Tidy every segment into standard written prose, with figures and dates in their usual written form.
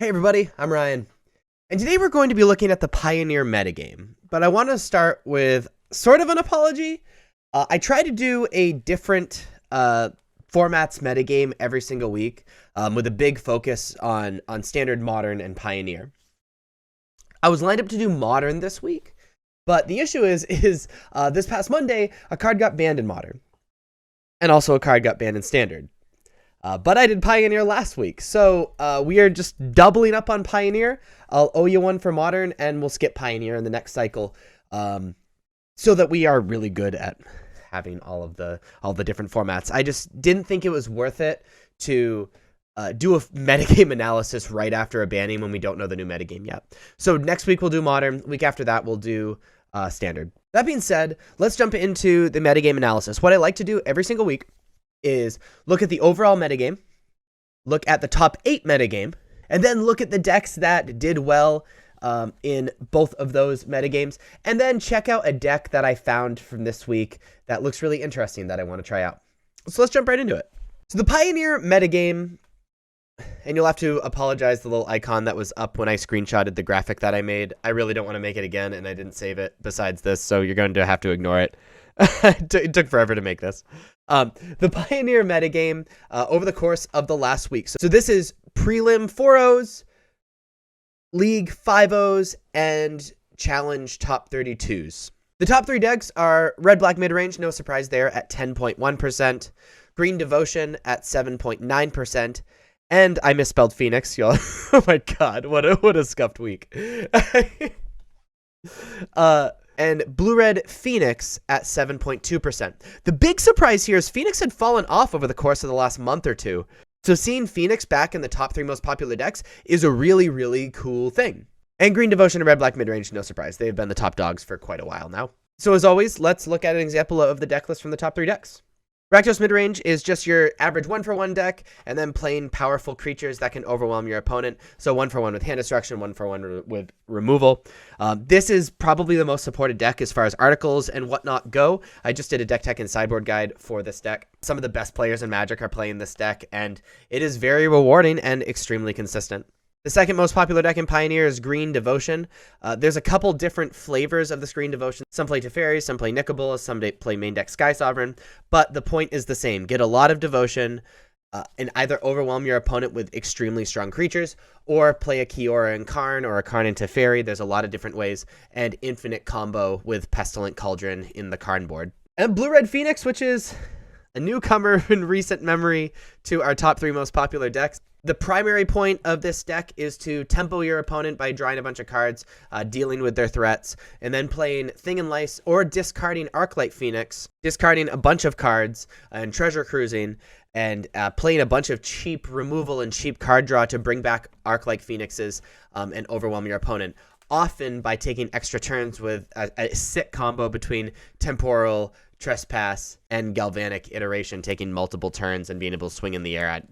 Hey everybody, I'm Ryan, and today we're going to be looking at the Pioneer metagame, but I want to start with sort of an apology. I try to do a different formats metagame every single week with a big focus on Standard, Modern, and Pioneer. I was lined up to do Modern this week, but the issue is this past Monday, a card got banned in Modern, and also a card got banned in Standard. But I did Pioneer last week, so we are just doubling up on Pioneer. I'll owe you one for Modern, and we'll skip Pioneer in the next cycle, so that we are really good at having all the different formats. I just didn't think it was worth it to do a metagame analysis right after a banning when we don't know the new metagame yet. So next week we'll do Modern. Week after that we'll do Standard. That being said, let's jump into the metagame analysis. What I like to do every single week is look at the overall metagame, look at the top 8 metagame, and then look at the decks that did well in both of those metagames, and then check out a deck that I found from this week that looks really interesting that I want to try out. So let's jump right into it. So the Pioneer metagame, and you'll have to apologize the little icon that was up when I screenshotted the graphic that I made. I really don't want to make it again, and I didn't save it besides this, so you're going to have to ignore it. It took forever to make this. The Pioneer metagame over the course of the last week. So this is Prelim 4-0s, League 5-0s, and Challenge Top 32s. The top 3 decks are Red Black Midrange, no surprise there, at 10.1%, Green Devotion at 7.9%, and I misspelled Phoenix, y'all. Oh my god, what a scuffed week. And Blue-Red Phoenix at 7.2%. The big surprise here is Phoenix had fallen off over the course of the last month or two. So seeing Phoenix back in the top 3 most popular decks is a really, really cool thing. And Green Devotion and Red Black Midrange, no surprise. They've been the top dogs for quite a while now. So as always, let's look at an example of the deck list from the top 3 decks. Rakdos Midrange is just your average 1-for-1 deck, and then playing powerful creatures that can overwhelm your opponent. So 1-for-1 with hand destruction, 1-for-1 with removal. This is probably the most supported deck as far as articles and whatnot go. I just did a deck tech and sideboard guide for this deck. Some of the best players in Magic are playing this deck, and it is very rewarding and extremely consistent. The second most popular deck in Pioneer is Green Devotion. There's a couple different flavors of this Green Devotion. Some play Teferi, some play Nicol, some play main deck Sky Sovereign, but the point is the same. Get a lot of Devotion and either overwhelm your opponent with extremely strong creatures, or play a Kiora and Karn, or a Karn and Teferi. There's a lot of different ways, and infinite combo with Pestilent Cauldron in the Karn board. And Blue-Red Phoenix, which is a newcomer in recent memory to our top 3 most popular decks. The primary point of this deck is to tempo your opponent by drawing a bunch of cards, dealing with their threats, and then playing Thing and Lice or discarding Arclight Phoenix, discarding a bunch of cards and treasure cruising, and playing a bunch of cheap removal and cheap card draw to bring back Arclight Phoenixes and overwhelm your opponent. Often by taking extra turns with a sick combo between Temporal, Trespass, and Galvanic Iteration, taking multiple turns and being able to swing in the air at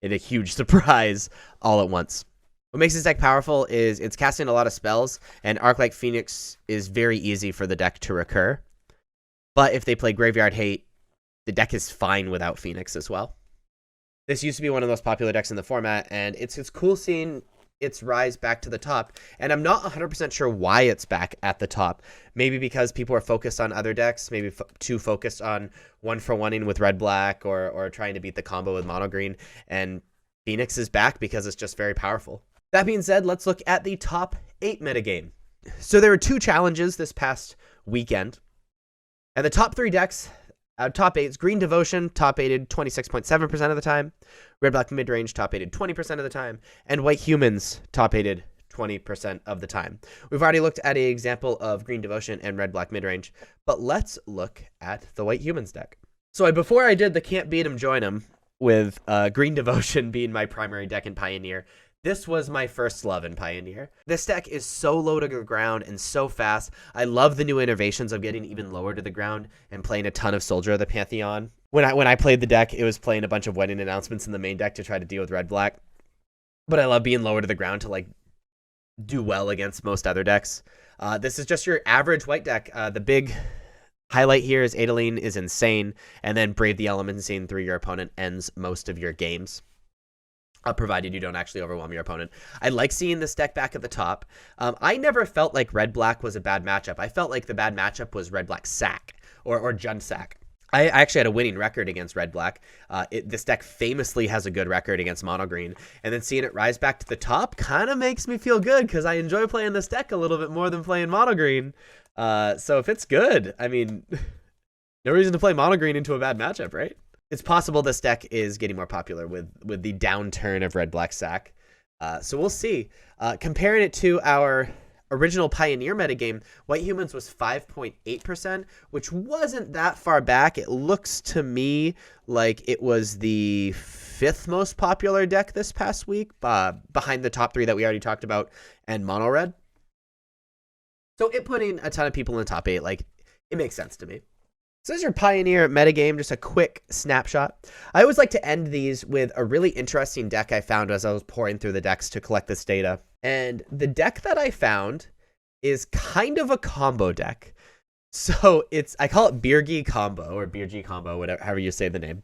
in a huge surprise all at once. What makes this deck powerful is it's casting a lot of spells, and Arclight Phoenix is very easy for the deck to recur. But if they play Graveyard Hate, the deck is fine without Phoenix as well. This used to be one of the most popular decks in the format, and it's cool seeing its rise back to the top, and I'm not 100% sure why it's back at the top. Maybe because people are focused on other decks, maybe too focused on 1-for-1ing with red-black or trying to beat the combo with mono-green, and Phoenix is back because it's just very powerful. That being said, let's look at the top 8 metagame. So there were 2 challenges this past weekend, and the top 3 decks, top 8's Green Devotion, top-8ed 26.7% of the time, Red Black Midrange, top-8ed 20% of the time, and White Humans, top-8ed 20% of the time. We've already looked at an example of Green Devotion and Red Black Midrange, but let's look at the White Humans deck. So before I did the Can't Beat 'em, Join 'em, with Green Devotion being my primary deck in Pioneer, this was my first love in Pioneer. This deck is so low to the ground and so fast. I love the new innovations of getting even lower to the ground and playing a ton of Soldier of the Pantheon. When I played the deck, it was playing a bunch of wedding announcements in the main deck to try to deal with red-black. But I love being lower to the ground to do well against most other decks. This is just your average white deck. The big highlight here is Adeleine is insane, and then Brave the Elements scene through your opponent ends most of your games. provided you don't actually overwhelm your opponent. I like seeing this deck back at the top. I never felt like red-black was a bad matchup. I felt like the bad matchup was red-black sack or Jund sack. I actually had a winning record against red-black. This deck famously has a good record against mono-green. And then seeing it rise back to the top kind of makes me feel good because I enjoy playing this deck a little bit more than playing mono-green. So if it's good, I mean, no reason to play mono-green into a bad matchup, right? It's possible this deck is getting more popular with the downturn of red-black sack. So we'll see. Comparing it to our original Pioneer metagame, White Humans was 5.8%, which wasn't that far back. It looks to me like it was the 5th most popular deck this past week, behind the top 3 that we already talked about and Mono Red. So it putting a ton of people in the top 8, like, it makes sense to me. So this is your Pioneer metagame, just a quick snapshot. I always like to end these with a really interesting deck I found as I was pouring through the decks to collect this data. And the deck that I found is kind of a combo deck. So I call it Birgi combo, or Birgi combo, whatever, however you say the name.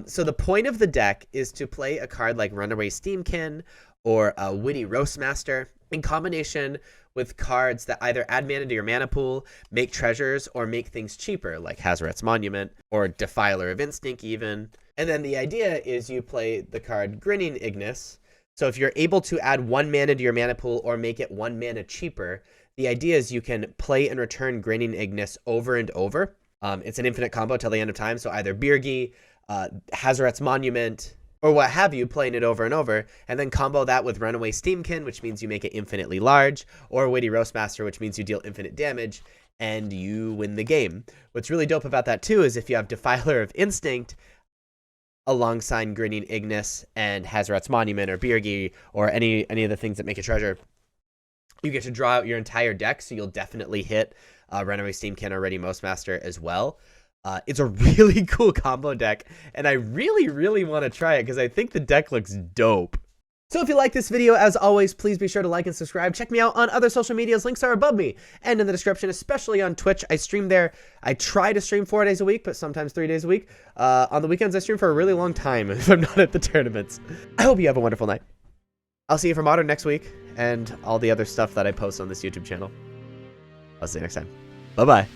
So the point of the deck is to play a card like Runaway Steamkin or a Witty Roastmaster in combination with cards that either add mana to your mana pool, make treasures, or make things cheaper, like Hazoret's Monument, or Defiler of Instinct even. And then the idea is you play the card Grinning Ignis. So if you're able to add 1 mana to your mana pool or make it 1 mana cheaper, the idea is you can play and return Grinning Ignis over and over. It's an infinite combo till the end of time, so either Birgi, Hazoret's Monument, or what have you, playing it over and over, and then combo that with Runaway Steamkin, which means you make it infinitely large, or Witty Roastmaster, which means you deal infinite damage, and you win the game. What's really dope about that, too, is if you have Defiler of Instinct alongside Grinning Ignis and Hazoret's Monument or Birgi or any of the things that make a treasure, you get to draw out your entire deck, so you'll definitely hit Runaway Steamkin or Ready Roastmaster as well. It's a really cool combo deck, and I really, really want to try it because I think the deck looks dope. So if you like this video, as always, please be sure to like and subscribe. Check me out on other social medias. Links are above me and in the description, especially on Twitch. I stream there. I try to stream 4 days a week, but sometimes 3 days a week. On the weekends, I stream for a really long time if I'm not at the tournaments. I hope you have a wonderful night. I'll see you for Modern next week and all the other stuff that I post on this YouTube channel. I'll see you next time. Bye-bye.